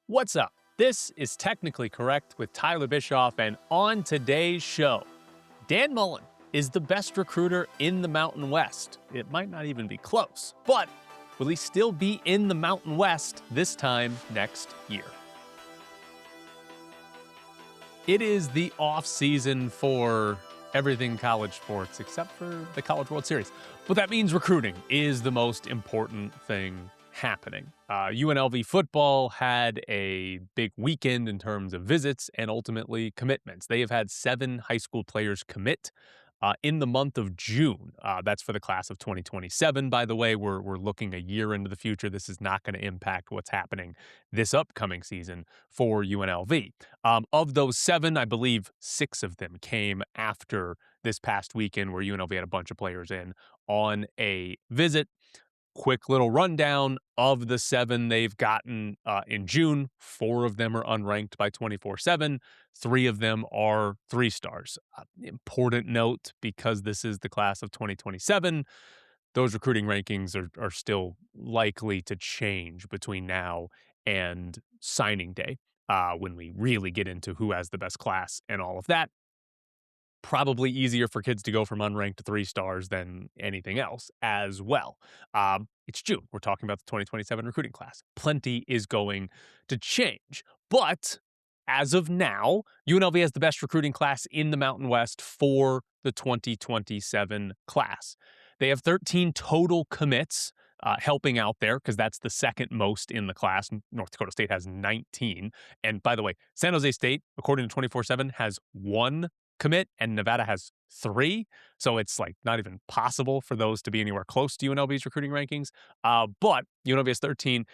What's up? This is Technically Correct with Tyler Bischoff, and on today's show, Dan Mullen is the best recruiter in the Mountain West. It might not even be close, but will he still be in the Mountain West this time next year? It is the off-season for everything college sports except for the College World Series. But that means recruiting is the most important thing happening. UNLV football had a big weekend in terms of visits and ultimately commitments. They have had 7 high school players commit in the month of June. That's for the class of 2027, by the way. We're looking a year into the future. This is not going to impact what's happening this upcoming season for UNLV. Of those 7, I believe 6 of them came after this past weekend where UNLV had a bunch of players in on a visit. Quick little rundown of the 7 they've gotten in June. 4 of them are unranked by 24/7. 3 of them are 3 stars. Important note, because this is the class of 2027, those recruiting rankings are still likely to change between now and signing day when we really get into who has the best class and all of that. Probably easier for kids to go from unranked to 3 stars than anything else as well. It's June. We're talking about the 2027 recruiting class. Plenty is going to change. But as of now, UNLV has the best recruiting class in the Mountain West for the 2027 class. They have 13 total commits helping out there because that's the second most in the class. North Dakota State has 19. And by the way, San Jose State, according to 24/7, has 1 commit and Nevada has 3. So it's like not even possible for those to be anywhere close to UNLV's recruiting rankings. But UNLV has 13.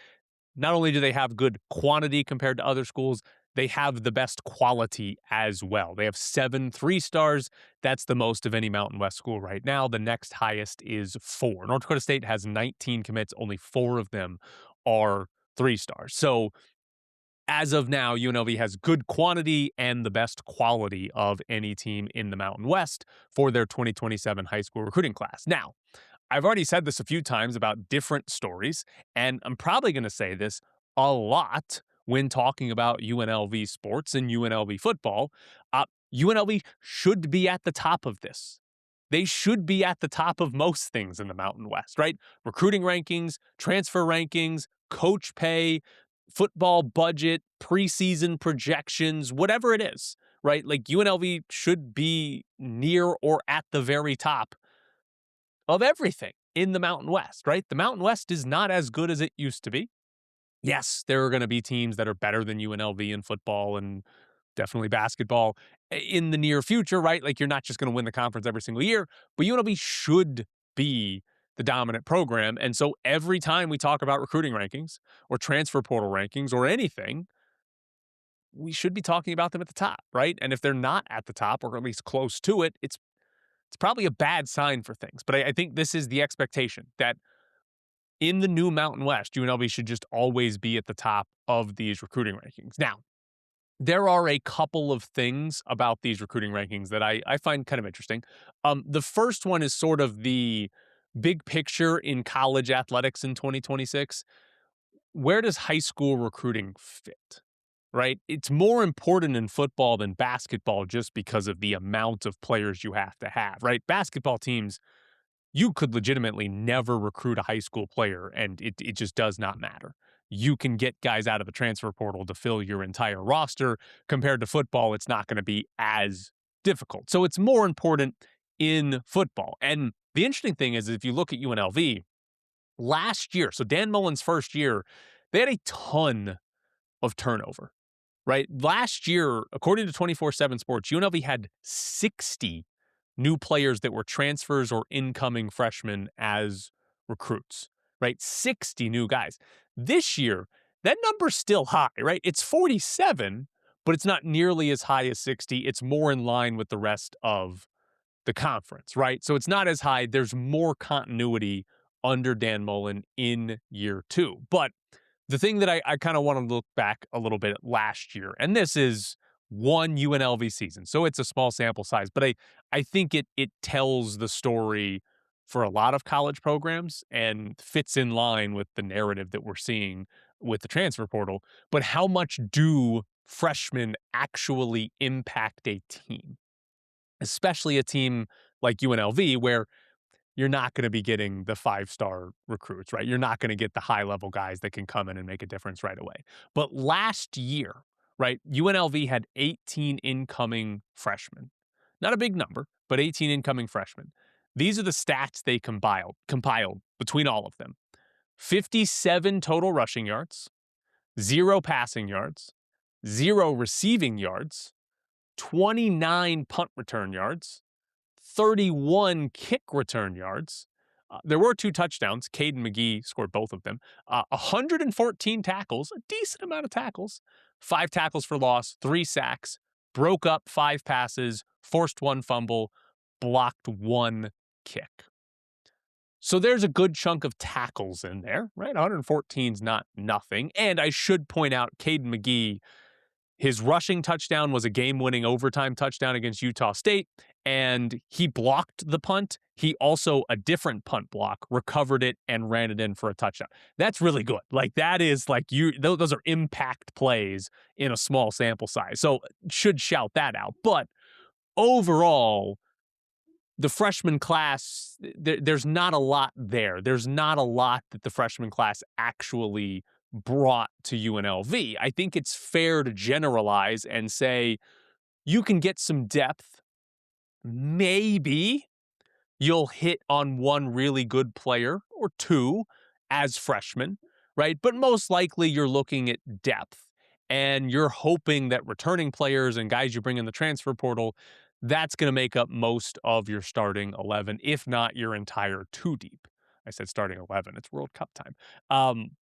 Not only do they have good quantity compared to other schools, they have the best quality as well. They have 7 3 stars. That's the most of any Mountain West school right now. The next highest is 4. North Dakota State has 19 commits. Only 4 of them are 3 stars. So as of now, UNLV has good quantity and the best quality of any team in the Mountain West for their 2027 high school recruiting class. Now, I've already said this a few times about different stories, and I'm probably going to say this a lot when talking about UNLV sports and UNLV football. UNLV should be at the top of this. They should be at the top of most things in the Mountain West, right? Recruiting rankings, transfer rankings, coach pay, football budget, preseason projections, whatever it is, right? Like UNLV should be near or at the very top of everything in the Mountain West, right? The Mountain West is not as good as it used to be. Yes, there are going to be teams that are better than UNLV in football and definitely basketball in the near future, right? Like you're not just going to win the conference every single year, but UNLV should be the dominant program. And so every time we talk about recruiting rankings or transfer portal rankings or anything, we should be talking about them at the top, right? And if they're not at the top or at least close to it, it's probably a bad sign for things. But I think this is the expectation that in the new Mountain West, UNLV should just always be at the top of these recruiting rankings. Now, there are a couple of things about these recruiting rankings that I find kind of interesting. The first one is sort of the big picture in college athletics in 2026. Where does high school recruiting fit? Right? It's more important in football than basketball just because of the amount of players you have to have, right? Basketball teams, you could legitimately never recruit a high school player, and it just does not matter. You can get guys out of the transfer portal to fill your entire roster. Compared to football, it's not going to be as difficult. So it's more important in football. And the interesting thing is, if you look at UNLV, last year, so Dan Mullen's first year, they had a ton of turnover, right? Last year, according to 24/7 Sports, UNLV had 60 new players that were transfers or incoming freshmen as recruits, right? 60 new guys. This year, that number's still high, right? It's 47, but it's not nearly as high as 60. It's more in line with the rest of the conference, right? So it's not as high. There's more continuity under Dan Mullen in year 2. But the thing that I kind of want to look back a little bit at last year, and this is one UNLV season, so it's a small sample size, but I think it tells the story for a lot of college programs and fits in line with the narrative that we're seeing with the transfer portal, but how much do freshmen actually impact a team, especially a team like UNLV, where you're not going to be getting the 5-star recruits, right? You're not going to get the high level guys that can come in and make a difference right away. But last year, right, UNLV had 18 incoming freshmen. Not a big number, but 18 incoming freshmen. These are the stats they compiled between all of them: 57 total rushing yards, 0 passing yards, 0 receiving yards, 29 punt return yards, 31 kick return yards. There were 2 touchdowns. Caden McGee scored both of them. 114 tackles, a decent amount of tackles. 5 tackles for loss, 3 sacks, broke up 5 passes, forced 1 fumble, blocked 1 kick. So there's a good chunk of tackles in there, right? 114 is not nothing. And I should point out, Caden McGee, his rushing touchdown was a game-winning overtime touchdown against Utah State, and he blocked the punt. He also, a different punt block, recovered it and ran it in for a touchdown. That's really good. Like, that is like, those are impact plays in a small sample size. So should shout that out. But overall, the freshman class, there's not a lot there. There's not a lot that the freshman class actually brought to UNLV. I think it's fair to generalize and say you can get some depth. Maybe you'll hit on one really good player or 2 as freshmen, right? But most likely you're looking at depth, and you're hoping that returning players and guys you bring in the transfer portal, that's going to make up most of your starting 11, if not your entire 2 deep. I said starting 11. It's World Cup time.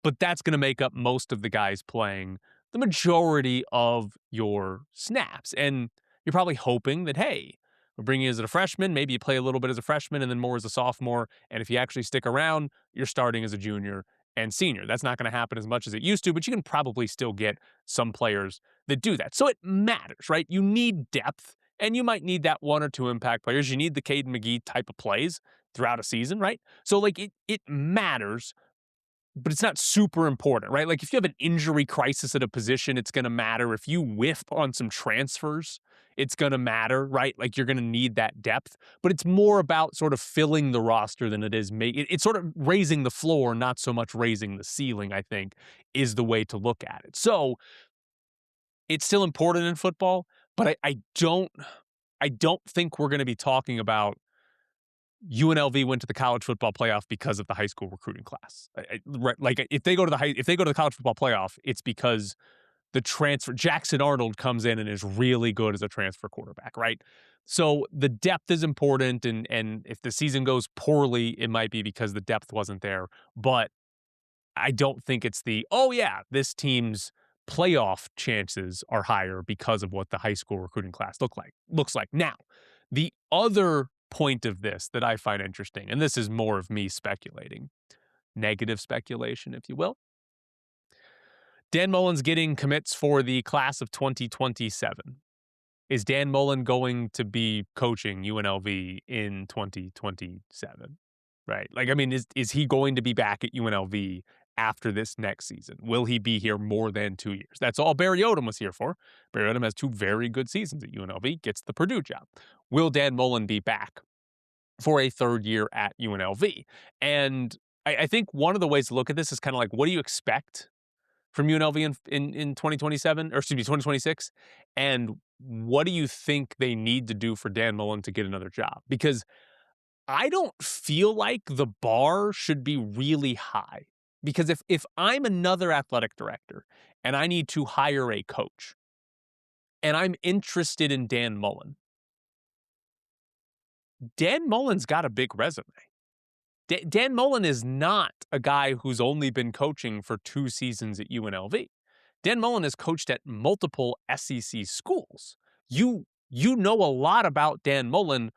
But that's going to make up most of the guys playing the majority of your snaps. And you're probably hoping that, hey, we're bringing you as a freshman. Maybe you play a little bit as a freshman and then more as a sophomore. And if you actually stick around, you're starting as a junior and senior. That's not going to happen as much as it used to, but you can probably still get some players that do that. So it matters, right? You need depth, and you might need that 1 or 2 impact players. You need the Caden McGee type of plays throughout a season, right? So like it matters, but it's not super important, right? Like if you have an injury crisis at a position, it's going to matter. If you whiff on some transfers, it's going to matter, right? Like you're going to need that depth, but it's more about sort of filling the roster than it is it's sort of raising the floor, not so much raising the ceiling, I think, is the way to look at it. So it's still important in football, but I don't think we're going to be talking about UNLV went to the college football playoff because of the high school recruiting class. Like if they go to the college football playoff, it's because the transfer Jackson Arnold comes in and is really good as a transfer quarterback, right? So the depth is important, and if the season goes poorly, it might be because the depth wasn't there. But I don't think it's this team's playoff chances are higher because of what the high school recruiting class looks like. Now, the other point of this that I find interesting, and this is more of me speculating, negative speculation, if you will. Dan Mullen's getting commits for the class of 2027. Is Dan Mullen going to be coaching UNLV in 2027? Right? Like, I mean, is he going to be back at UNLV after this next season? Will he be here more than 2 years? That's all Barry Odom was here for. Barry Odom has 2 very good seasons at UNLV, gets the Purdue job. Will Dan Mullen be back for a 3rd year at UNLV? And I think one of the ways to look at this is kind of like, what do you expect from UNLV in 2027, or excuse me, 2026? And what do you think they need to do for Dan Mullen to get another job? Because I don't feel like the bar should be really high. Because if I'm another athletic director and I need to hire a coach and I'm interested in Dan Mullen's got a big resume. Dan Mullen is not a guy who's only been coaching for 2 seasons at UNLV. Dan Mullen has coached at multiple SEC schools. You know a lot about Dan Mullen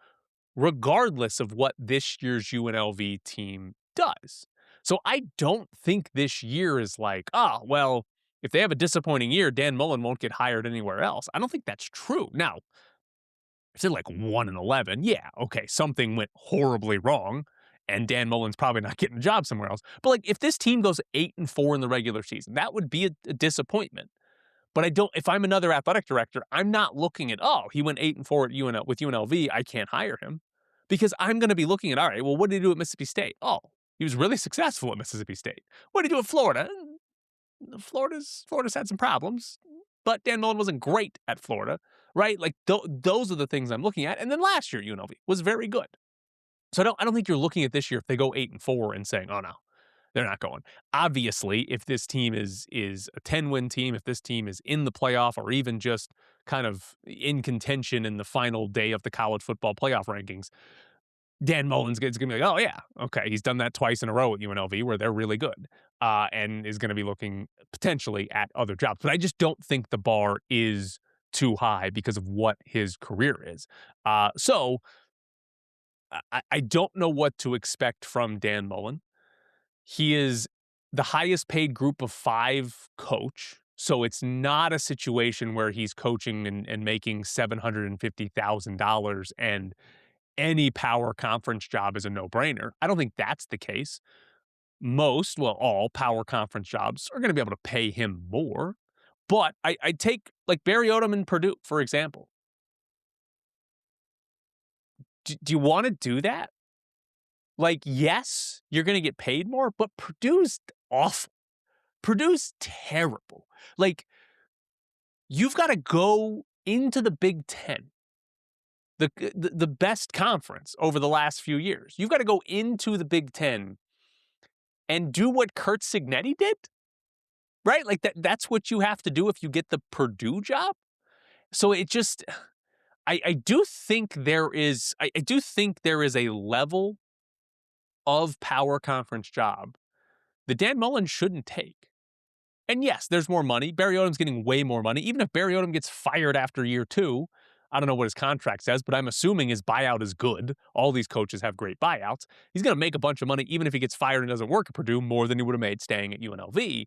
regardless of what this year's UNLV team does. So I don't think this year is like, if they have a disappointing year, Dan Mullen won't get hired anywhere else. I don't think that's true. Now, if they're like 1-11, yeah, okay, something went horribly wrong and Dan Mullen's probably not getting a job somewhere else. But like, if this team goes 8-4 in the regular season, that would be a disappointment. But I don't. If I'm another athletic director, I'm not looking at, oh, he went 8-4 at with UNLV, I can't hire him, because I'm going to be looking at, all right, well, what did he do at Mississippi State? Oh, he was really successful at Mississippi State. What did he do at Florida? Florida's had some problems, but Dan Mullen wasn't great at Florida, right? Like those are the things I'm looking at. And then last year, UNLV was very good. So I don't think you're looking at this year if they go 8-4 and saying, oh no, they're not going. Obviously, if this team is a 10-win team, if this team is in the playoff or even just kind of in contention in the final day of the college football playoff rankings, Dan Mullen's going to be like, oh, yeah, okay, he's done that twice in a row at UNLV where they're really good, and is going to be looking potentially at other jobs. But I just don't think the bar is too high because of what his career is. So I don't know what to expect from Dan Mullen. He is the highest paid group of 5 coach. So it's not a situation where he's coaching and making $750,000 and any power conference job is a no-brainer. I don't think that's the case. All power conference jobs are going to be able to pay him more. But I take like Barry Odom and Purdue, for example. Do you want to do that? Like, yes, you're going to get paid more, but Purdue's awful. Purdue's terrible. Like, you've got to go into the Big Ten, the best conference over the last few years. You've got to go into the Big Ten and do what Curt Cignetti did, right? Like that's what you have to do if you get the Purdue job. So it just, I do think there is a level of power conference job that Dan Mullen shouldn't take. And yes, there's more money. Barry Odom's getting way more money. Even if Barry Odom gets fired after year 2, I don't know what his contract says, but I'm assuming his buyout is good. All these coaches have great buyouts. He's going to make a bunch of money even if he gets fired and doesn't work at Purdue, more than he would have made staying at UNLV.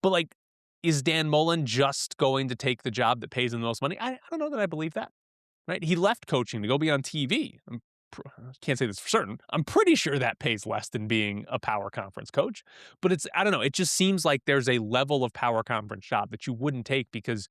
But like, is Dan Mullen just going to take the job that pays him the most money? I don't know that I believe that. Right? He left coaching to go be on TV. I can't say this for certain. I'm pretty sure that pays less than being a power conference coach. But I don't know. It just seems like there's a level of power conference job that you wouldn't take, because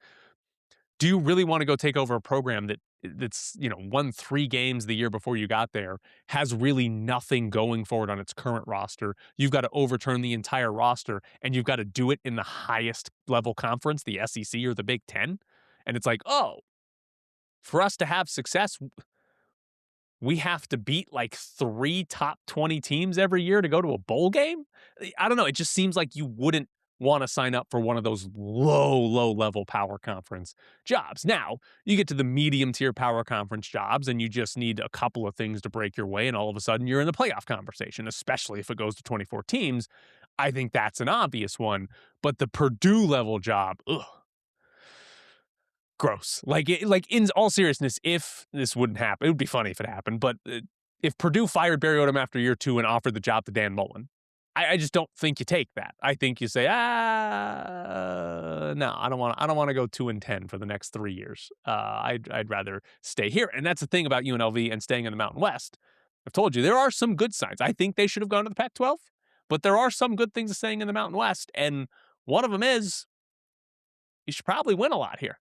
do you really want to go take over a program that's won 3 games the year before you got there, has really nothing going for it on its current roster? You've got to overturn the entire roster, and you've got to do it in the highest level conference, the SEC or the Big Ten. And it's like, oh, for us to have success, we have to beat like 3 top 20 teams every year to go to a bowl game? I don't know. It just seems like you wouldn't want to sign up for one of those low level power conference jobs. Now, you get to the medium tier power conference jobs and you just need a couple of things to break your way, and all of a sudden you're in the playoff conversation, especially if it goes to 24 teams. I think that's an obvious one. But the Purdue level job, ugh. Gross. Like in all seriousness, if this wouldn't happen, it would be funny if it happened. But if Purdue fired Barry Odom after year 2 and offered the job to Dan Mullen, I just don't think you take that. I think you say, no, I don't want to go 2-10 for the next 3 years. I'd rather stay here. And that's the thing about UNLV and staying in the Mountain West. I've told you there are some good signs. I think they should have gone to the Pac-12, but there are some good things of staying in the Mountain West, and one of them is you should probably win a lot here.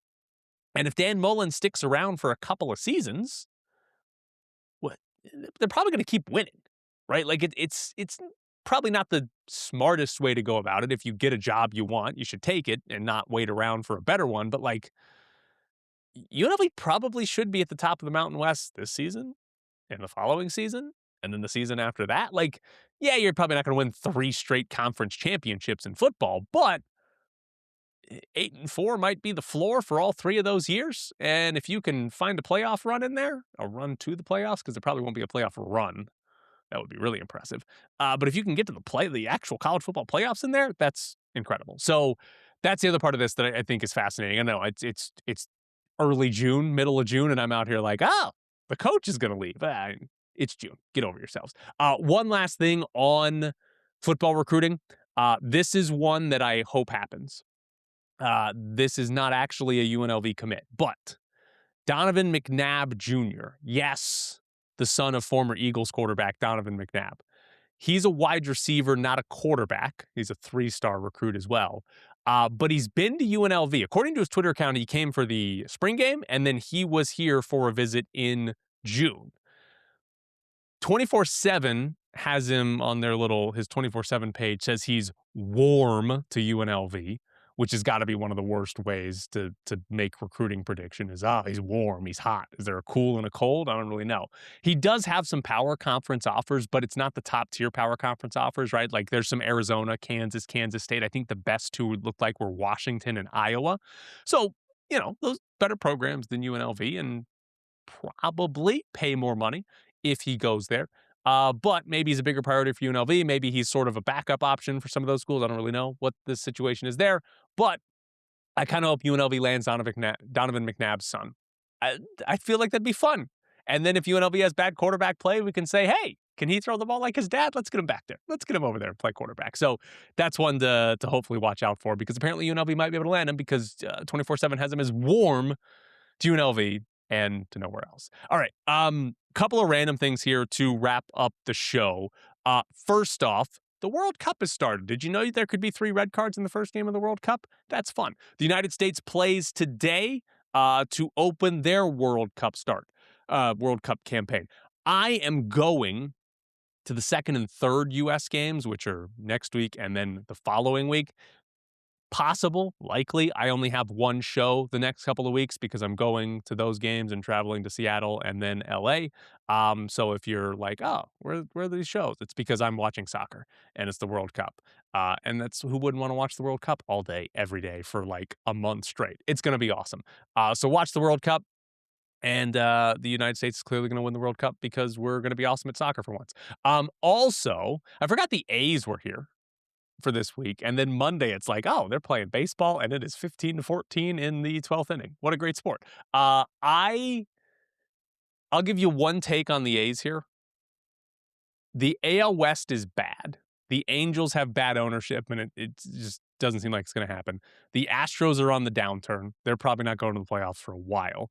And if Dan Mullen sticks around for a couple of seasons, they're probably going to keep winning, right? Like it's probably not the smartest way to go about it. If you get a job you want, you should take it and not wait around for a better one. But like, UNLV probably should be at the top of the Mountain West this season and the following season, and then the season after that. Like, yeah, you're probably not going to win 3 straight conference championships in football, but 8-4 might be the floor for all 3 of those years. And if you can find a playoff run in there, a run to the playoffs, because there probably won't be a playoff run, that would be really impressive. But if you can get to the actual college football playoffs in there, that's incredible. So that's the other part of this that I think is fascinating. I know it's early June, middle of June, and I'm out here like, oh, the coach is going to leave. It's June. Get over yourselves. One last thing on football recruiting. This is one that I hope happens. This is not actually a UNLV commit, but Donovan McNabb Jr., yes, the son of former Eagles quarterback Donovan McNabb, He's a wide receiver, not a quarterback. He's a 3-star recruit as well. But he's been to UNLV. According to his Twitter account, he came for the spring game, and then he was here for a visit in June. 24/7 has him on his 24/7 page, says he's warm to UNLV, which has got to be one of the worst ways to make recruiting prediction is, he's warm, he's hot. Is there a cool and a cold? I don't really know. He does have some power conference offers, but it's not the top tier power conference offers, right? Like there's some Arizona, Kansas State. I think the best two would look like were Washington and Iowa. So, those better programs than UNLV and probably pay more money if he goes there. But maybe he's a bigger priority for UNLV. Maybe he's sort of a backup option for some of those schools. I don't really know what the situation is there. But I kind of hope UNLV lands Donovan McNabb's son. I feel like that'd be fun. And then if UNLV has bad quarterback play, we can say, hey, can he throw the ball like his dad? Let's get him back there. Let's get him over there and play quarterback. So that's one to hopefully watch out for, because apparently UNLV might be able to land him because 24/7 has him as warm to UNLV and to nowhere else. All right. Couple of random things here to wrap up the show. First off, the World Cup has started. Did you know there could be 3 red cards in the first game of the World Cup? That's fun. The United States plays today to open their World Cup campaign. I am going to the second and third U.S. games, which are next week and then the following week. Possible, likely. I only have one show the next couple of weeks because I'm going to those games and traveling to Seattle and then LA. So if you're like, where are these shows? It's because I'm watching soccer and it's the World Cup. And that's who wouldn't want to watch the World Cup all day, every day for like a month straight. It's going to be awesome. So watch the World Cup. And the United States is clearly going to win the World Cup because we're going to be awesome at soccer for once. Also, I forgot the A's were here for this week. And then Monday, it's like, they're playing baseball, and it is 15-14 in the 12th inning. What a great sport. I'll give you one take on the A's here. The AL West is bad. The Angels have bad ownership, and it just doesn't seem like it's going to happen. The Astros are on the downturn. They're probably not going to the playoffs for a while,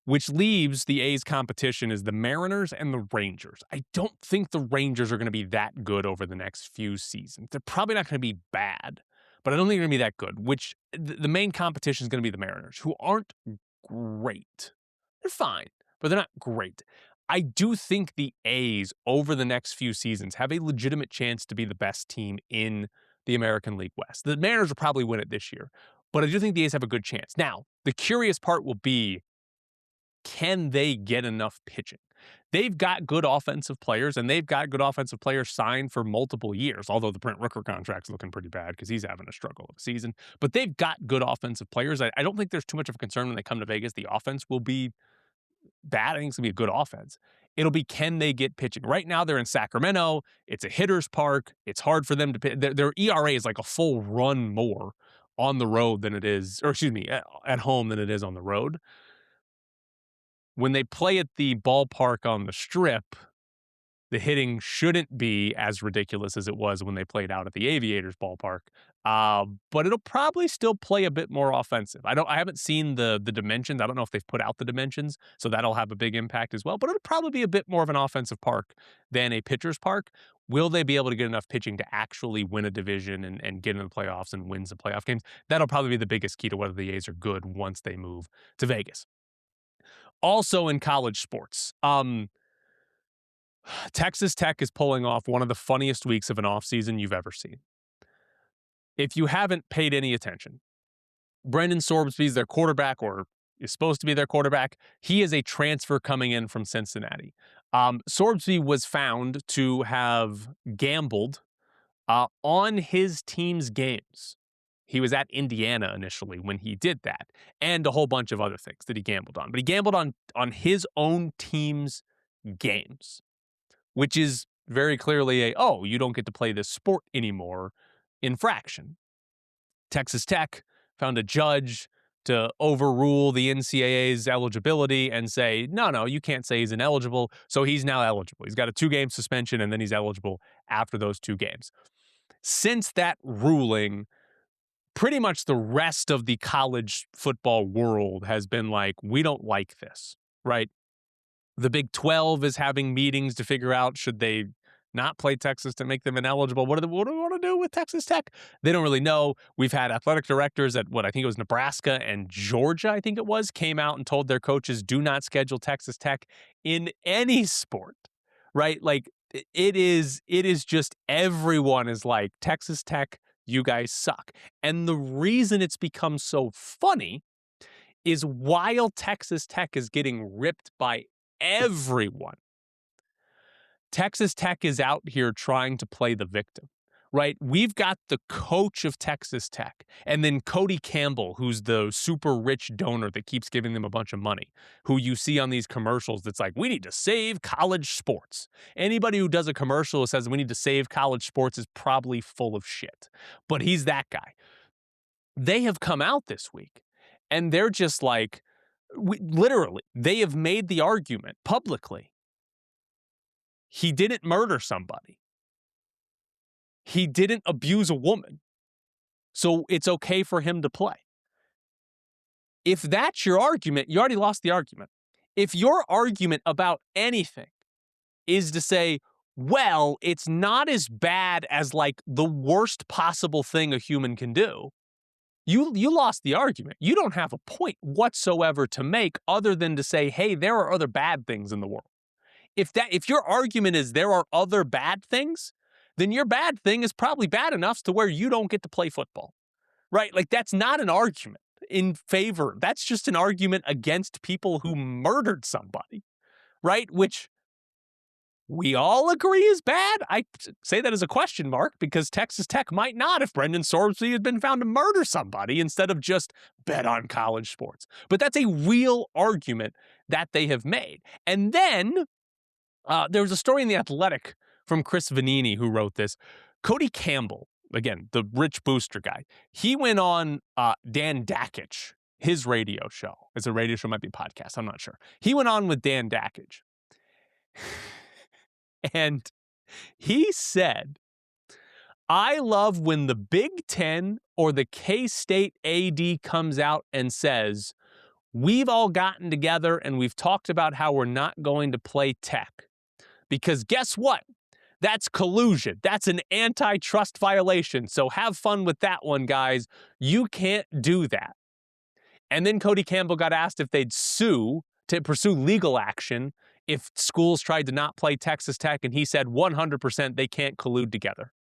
which leaves the A's competition is the Mariners and the Rangers. I don't think the Rangers are going to be that good over the next few seasons. They're probably not going to be bad, but I don't think they're going to be that good, which the main competition is going to be the Mariners, who aren't great. They're fine, but they're not great. I do think the A's over the next few seasons have a legitimate chance to be the best team in the American League West. The Mariners will probably win it this year, but I do think the A's have a good chance. Now, the curious part will be, can they get enough pitching? They've got good offensive players, and they've got good offensive players signed for multiple years, although the Brent Rooker contract's looking pretty bad because he's having a struggle of a season. But they've got good offensive players. I don't think there's too much of a concern when they come to Vegas. The offense will be bad. I think it's going to be a good offense. It'll be, can they get pitching? Right now, they're in Sacramento. It's a hitter's park. It's hard for them to pitch. Their ERA is like a full run more on the road than it is, at home than it is on the road. When they play at the ballpark on the Strip, the hitting shouldn't be as ridiculous as it was when they played out at the Aviators ballpark. But it'll probably still play a bit more offensive. I haven't seen the dimensions. I don't know if they've put out the dimensions, so that'll have a big impact as well. But it'll probably be a bit more of an offensive park than a pitcher's park. Will they be able to get enough pitching to actually win a division and get into the playoffs and win some playoff games? That'll probably be the biggest key to whether the A's are good once they move to Vegas. Also in college sports, Texas Tech is pulling off one of the funniest weeks of an offseason you've ever seen. If you haven't paid any attention, Brendan Sorbsby's their quarterback, or is supposed to be their quarterback. He is a transfer coming in from Cincinnati. Sorbsby was found to have gambled on his team's games. He was at Indiana initially when he did that, and a whole bunch of other things that he gambled on. But he gambled on his own team's games, which is very clearly you don't get to play this sport anymore infraction. Texas Tech found a judge to overrule the NCAA's eligibility and say, no, you can't say he's ineligible. So he's now eligible. He's got a 2-game suspension, and then he's eligible after those 2 games. Since that ruling, pretty much the rest of the college football world has been like, we don't like this, right? The Big 12 is having meetings to figure out, should they not play Texas to make them ineligible? What do we want to do with Texas Tech? They don't really know. We've had athletic directors at I think it was Nebraska and Georgia, I think it was, came out and told their coaches, do not schedule Texas Tech in any sport, right? Like it is just everyone is like, Texas Tech, you guys suck. And the reason it's become so funny is while Texas Tech is getting ripped by everyone, Texas Tech is out here trying to play the victim, right? We've got the coach of Texas Tech, and then Cody Campbell, who's the super rich donor that keeps giving them a bunch of money, who you see on these commercials that's like, we need to save college sports. Anybody who does a commercial that says we need to save college sports is probably full of shit, but he's that guy. They have come out this week, and they're just like, literally, they have made the argument publicly. He didn't murder somebody. He didn't abuse a woman. So it's okay for him to play. If that's your argument, you already lost the argument. If your argument about anything is to say, well, it's not as bad as like the worst possible thing a human can do, you lost the argument. You don't have a point whatsoever to make other than to say, hey, there are other bad things in the world. If your argument is there are other bad things, then your bad thing is probably bad enough to where you don't get to play football, right? Like that's not an argument in favor. That's just an argument against people who murdered somebody, right? Which we all agree is bad. I say that as a question mark because Texas Tech might not if Brendan Sorbsby has been found to murder somebody instead of just bet on college sports. But that's a real argument that they have made. And then there was a story in The Athletic from Chris Vanini who wrote this. Cody Campbell, again, the rich booster guy, he went on Dan Dakich, his radio show. It's a radio show, might be a podcast, I'm not sure. He went on with Dan Dakich. And he said, I love when the Big Ten or the K-State AD comes out and says, we've all gotten together and we've talked about how we're not going to play Tech. Because guess what? That's collusion. That's an antitrust violation. So have fun with that one, guys. You can't do that. And then Cody Campbell got asked if they'd sue to pursue legal action if schools tried to not play Texas Tech, and he said 100% they can't collude together.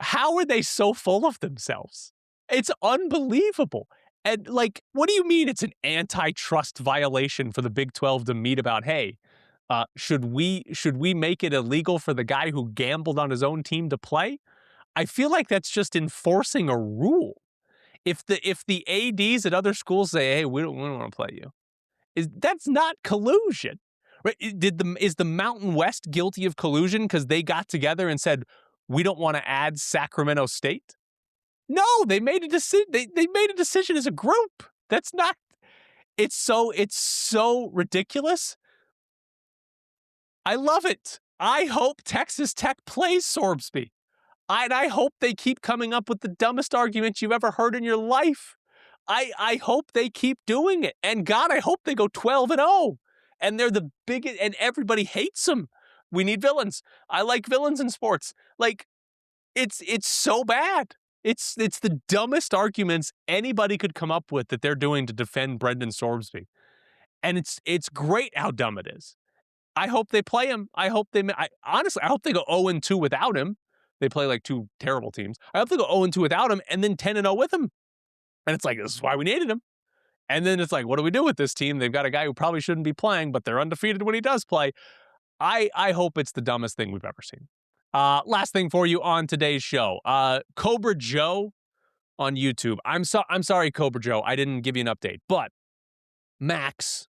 How are they so full of themselves? It's unbelievable. And like, what do you mean it's an antitrust violation for the Big 12 to meet about, hey, should we make it illegal for the guy who gambled on his own team to play? I feel like that's just enforcing a rule. If the ADs at other schools say, hey, we don't want to play you, that's not collusion, right? Is the Mountain West guilty of collusion because they got together and said we don't want to add Sacramento State? No, they made a decision. They made a decision as a group. That's not. It's so ridiculous. I love it. I hope Texas Tech plays Sorbsby. I hope they keep coming up with the dumbest arguments you've ever heard in your life. I hope they keep doing it. And God, I hope they go 12-0. And they're the biggest, and everybody hates them. We need villains. I like villains in sports. Like, it's so bad. It's the dumbest arguments anybody could come up with that they're doing to defend Brendan Sorbsby. And it's great how dumb it is. I hope they play him. Honestly, I hope they go 0-2 without him. They play like two terrible teams. I hope they go 0-2 without him and then 10-0 with him. And it's like, this is why we needed him. And then it's like, what do we do with this team? They've got a guy who probably shouldn't be playing, but they're undefeated when he does play. I hope it's the dumbest thing we've ever seen. Last thing for you on today's show. Cobra Joe on YouTube. I'm sorry, Cobra Joe. I didn't give you an update. But Max,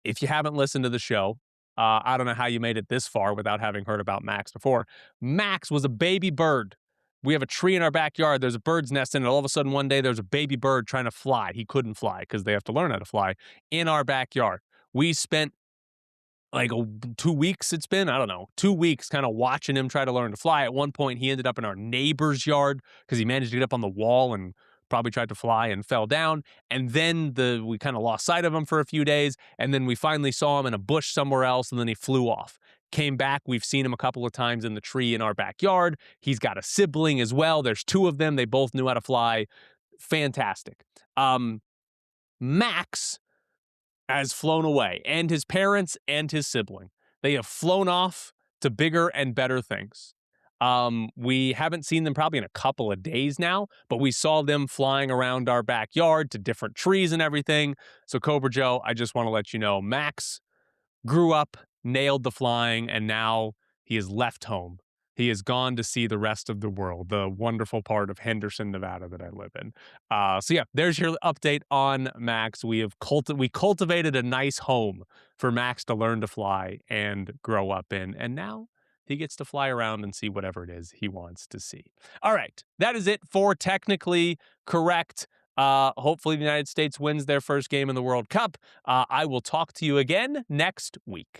if you haven't listened to the show, I don't know how you made it this far without having heard about Max before. Max was a baby bird. We have a tree in our backyard. There's a bird's nest in it. All of a sudden, one day, there's a baby bird trying to fly. He couldn't fly because they have to learn how to fly in our backyard. We spent like 2 weeks, it's been, I don't know, 2 weeks kind of watching him try to learn to fly. At one point, he ended up in our neighbor's yard because he managed to get up on the wall and probably tried to fly and fell down. And then we kind of lost sight of him for a few days. And then we finally saw him in a bush somewhere else, and then he flew off. Came back. We've seen him a couple of times in the tree in our backyard. He's got a sibling as well. There's two of them. They both knew how to fly. Fantastic. Max has flown away, and his parents and his sibling. They have flown off to bigger and better things. We haven't seen them probably in a couple of days now, but we saw them flying around our backyard to different trees and everything. So Cobra Joe, I just want to let you know, Max grew up, nailed the flying, and now he has left home. He has gone to see the rest of the world, the wonderful part of Henderson, Nevada that I live in. So yeah, there's your update on Max. We cultivated a nice home for Max to learn to fly and grow up in, and now he gets to fly around and see whatever it is he wants to see. All right, that is it for Technically Correct. Hopefully the United States wins their first game in the World Cup. I will talk to you again next week.